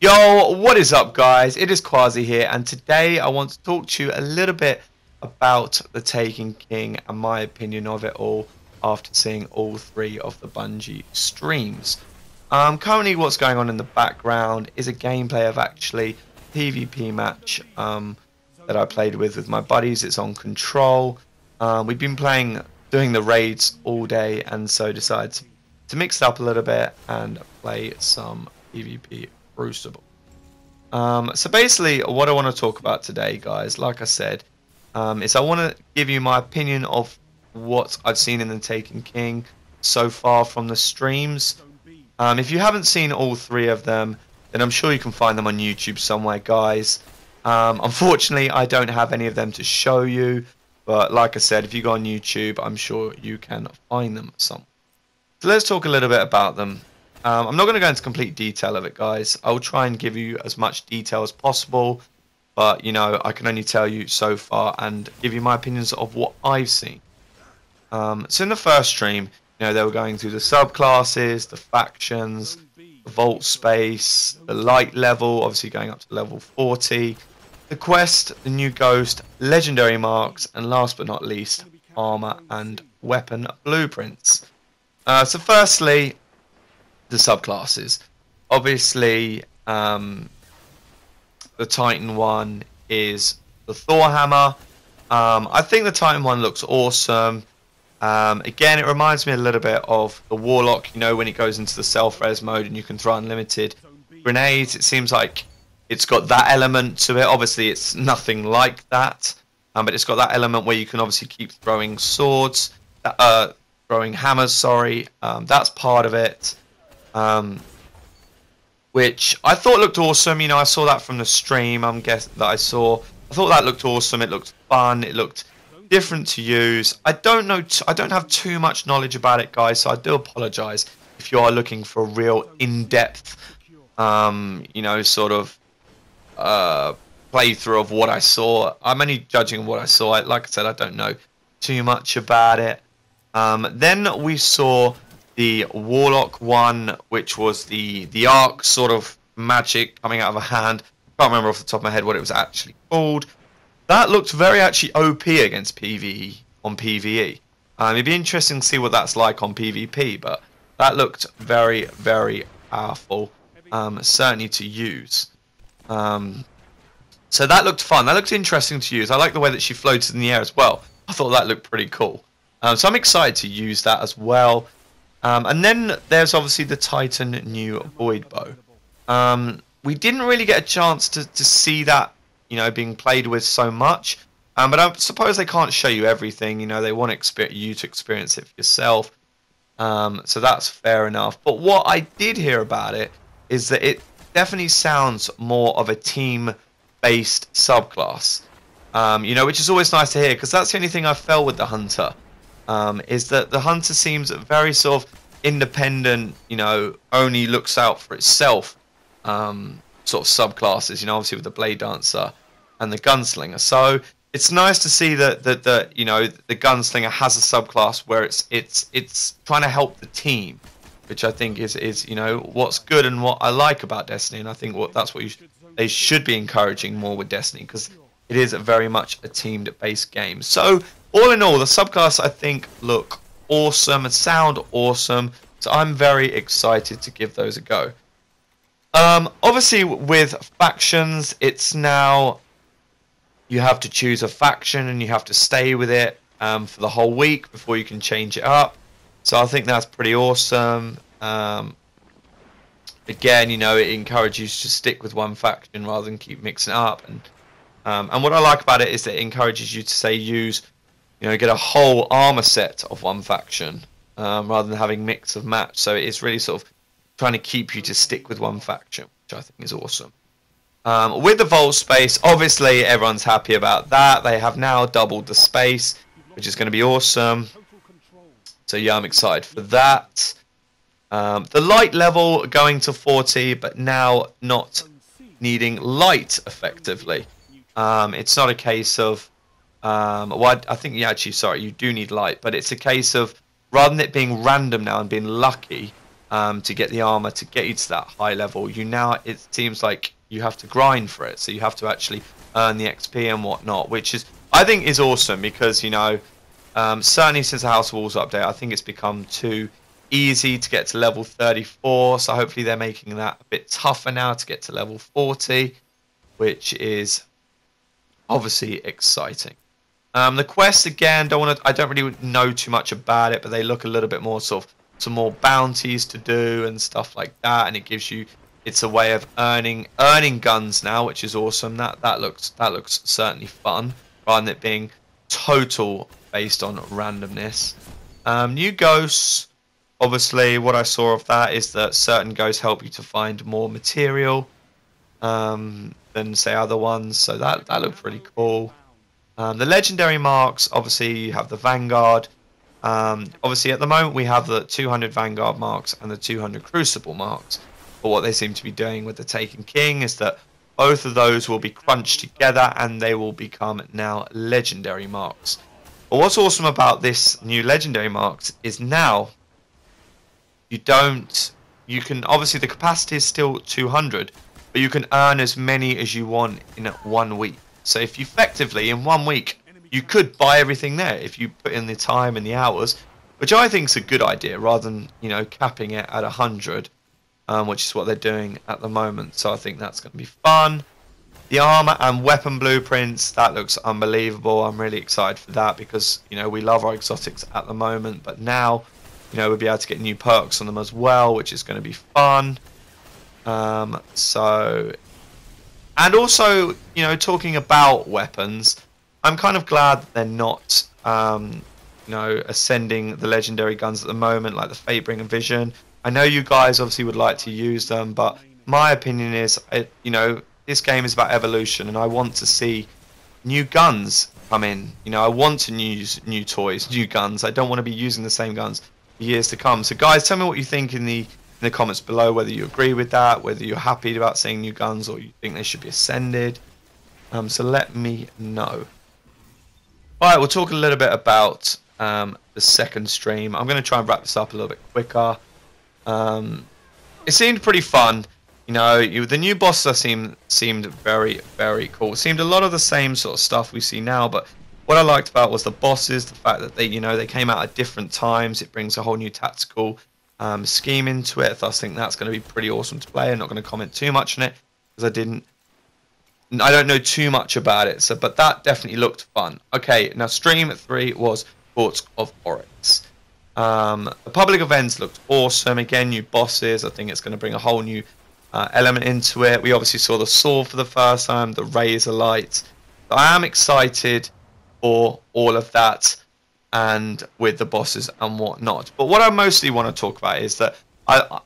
Yo, what is up guys? It is Qwarzi here, and today I want to talk to you a little bit about the Taken King and my opinion of it all after seeing all three of the Bungie streams. Currently what's going on in the background is a gameplay of actually PvP match that I played with my buddies. It's on Control. We've been doing the raids all day, and so decided to mix it up a little bit and play some PvP Crucible. So basically what I want to talk about today, guys, like I said, is I want to give you my opinion of what I've seen in the Taken King so far from the streams. If you haven't seen all three of them, then I'm sure you can find them on YouTube somewhere, guys. Unfortunately, I don't have any of them to show you, but like I said, if you go on YouTube, I'm sure you can find them somewhere. So let's talk a little bit about them. I'm not going to go into complete detail of it, guys. I'll try and give you as much detail as possible, but you know, I can only tell you so far and give you my opinions of what I've seen. So in the first stream, you know, they were going through the subclasses, the factions, the vault space, the light level, obviously going up to level 40, the quest, the new ghost, legendary marks, and last but not least, armor and weapon blueprints. So firstly, the subclasses. Obviously, the Titan one is the Thor hammer. I think the Titan one looks awesome. Again, it reminds me a little bit of the Warlock, you know, when it goes into the self-res mode and you can throw unlimited grenades. It seems like it's got that element to it. Obviously, it's nothing like that, but it's got that element where you can obviously keep throwing swords, throwing hammers, sorry. That's part of it. Which I thought looked awesome. You know, I saw that from the stream. I thought that looked awesome. It looked fun. It looked different to use. I don't know. I don't have too much knowledge about it, guys. So I do apologise if you are looking for a real in-depth, you know, sort of playthrough of what I saw. I'm only judging what I saw. Like I said, I don't know too much about it. Then we saw the Warlock one, which was the arc sort of magic coming out of a hand. I can't remember off the top of my head what it was actually called. That looked very actually OP against PvE on PvE. It'd be interesting to see what that's like on PvP, but that looked very, very powerful, certainly to use. So that looked fun. That looked interesting to use. I like the way that she floated in the air as well. I thought that looked pretty cool. So I'm excited to use that as well. And then there's obviously the Titan new Void Bow. We didn't really get a chance to see that, you know, being played with so much. But I suppose they can't show you everything. You know, they want you to experience it for yourself. So that's fair enough. But what I did hear about it is that it definitely sounds more of a team-based subclass. You know, which is always nice to hear, because that's the only thing I felt with the Hunter. Is that the Hunter seems very sort of independent, you know, only looks out for itself, sort of subclasses, you know, obviously with the Blade Dancer and the Gunslinger. So it's nice to see that you know, the Gunslinger has a subclass where it's trying to help the team, which I think is you know, what's good and what I like about Destiny, and I think that's what they should be encouraging more with Destiny, because it is very much a team-based game. So all in all, the subclass I think look awesome and sound awesome, so I'm very excited to give those a go. Obviously with factions, it's now you have to choose a faction and you have to stay with it for the whole week before you can change it up. So I think that's pretty awesome. Again, you know, it encourages you to stick with one faction rather than keep mixing it up. And what I like about it is that it encourages you to say use, you know, get a whole armor set of one faction rather than having mix of match. So it's really sort of trying to keep you to stick with one faction, which I think is awesome. With the vault space, obviously everyone's happy about that. They have now doubled the space, which is going to be awesome. So yeah, I'm excited for that. The light level going to 40, but now not needing light effectively. It's not a case of well, I think you do need light, but it's a case of rather than it being random now and being lucky, to get the armor to get you to that high level. It seems like you have to grind for it, so you have to actually earn the XP and whatnot, which is, I think, is awesome because, you know, certainly since the House of Walls update, I think it's become too easy to get to level 34, so hopefully they're making that a bit tougher now to get to level 40, which is obviously exciting. The quests, again, I don't really know too much about it, but they look a little bit more sort of some more bounties to do and stuff like that, and it's a way of earning guns now, which is awesome. That looks certainly fun, rather than it being total based on randomness. New ghosts, obviously what I saw of that is that certain ghosts help you to find more material than say other ones, so that looked really cool. The legendary marks, obviously you have the Vanguard. Obviously at the moment we have the 200 Vanguard marks and the 200 Crucible marks, but what they seem to be doing with the Taken King is that both of those will be crunched together and they will become now legendary marks. But what's awesome about this new legendary marks is now you can, obviously the capacity is still 200, but you can earn as many as you want in 1 week. So if you effectively in 1 week you could buy everything there if you put in the time and the hours, which I think is a good idea rather than, you know, capping it at 100, which is what they're doing at the moment. So I think that's going to be fun. The armor and weapon blueprints, that looks unbelievable. I'm really excited for that because, you know, we love our exotics at the moment, but now, you know, we'll be able to get new perks on them as well, which is going to be fun. And also, you know, talking about weapons, I'm kind of glad that they're not, you know, ascending the legendary guns at the moment, like the Fatebringer Vision. I know you guys obviously would like to use them, but my opinion is, you know, this game is about evolution, and I want to see new guns come in. You know, I want to use new toys, new guns. I don't want to be using the same guns for years to come. So, guys, tell me what you think in the comments below, whether you agree with that, whether you're happy about seeing new guns, or you think they should be ascended. So let me know. Alright, we'll talk a little bit about the second stream. I'm going to try and wrap this up a little bit quicker. It seemed pretty fun. You know, the new bosses seemed very, very cool. It seemed a lot of the same sort of stuff we see now, but what I liked about was the bosses, the fact that they came out at different times. It brings a whole new tactical scheme into it. Thus, I think that's going to be pretty awesome to play. I'm not going to comment too much on it because I don't know too much about it. So, but that definitely looked fun. Okay, now stream 3 was Courts of Oryx. The public events looked awesome. Again, new bosses. I think it's going to bring a whole new element into it. We obviously saw the sword for the first time, the razor light. So I am excited for all of that, and with the bosses and whatnot. But what I mostly want to talk about is that,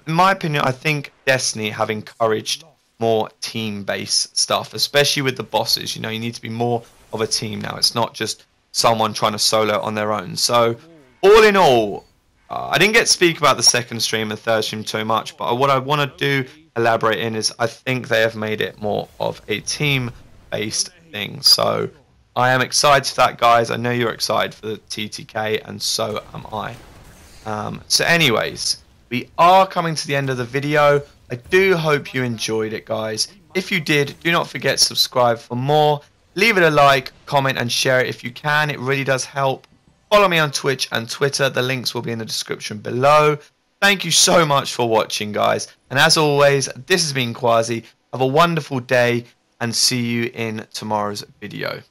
in my opinion, I think Destiny have encouraged more team-based stuff, especially with the bosses. You know, you need to be more of a team now. It's not just someone trying to solo on their own. So, all in all, I didn't get to speak about the second stream and third stream too much, but what I want to do elaborate in is I think they have made it more of a team-based thing. So I am excited for that, guys. I know you're excited for the TTK, and so am I. So anyways, we are coming to the end of the video. I do hope you enjoyed it, guys. If you did, do not forget to subscribe for more. Leave it a like, comment, and share it if you can. It really does help. Follow me on Twitch and Twitter. The links will be in the description below. Thank you so much for watching, guys. And as always, this has been Qwarzi. Have a wonderful day, and see you in tomorrow's video.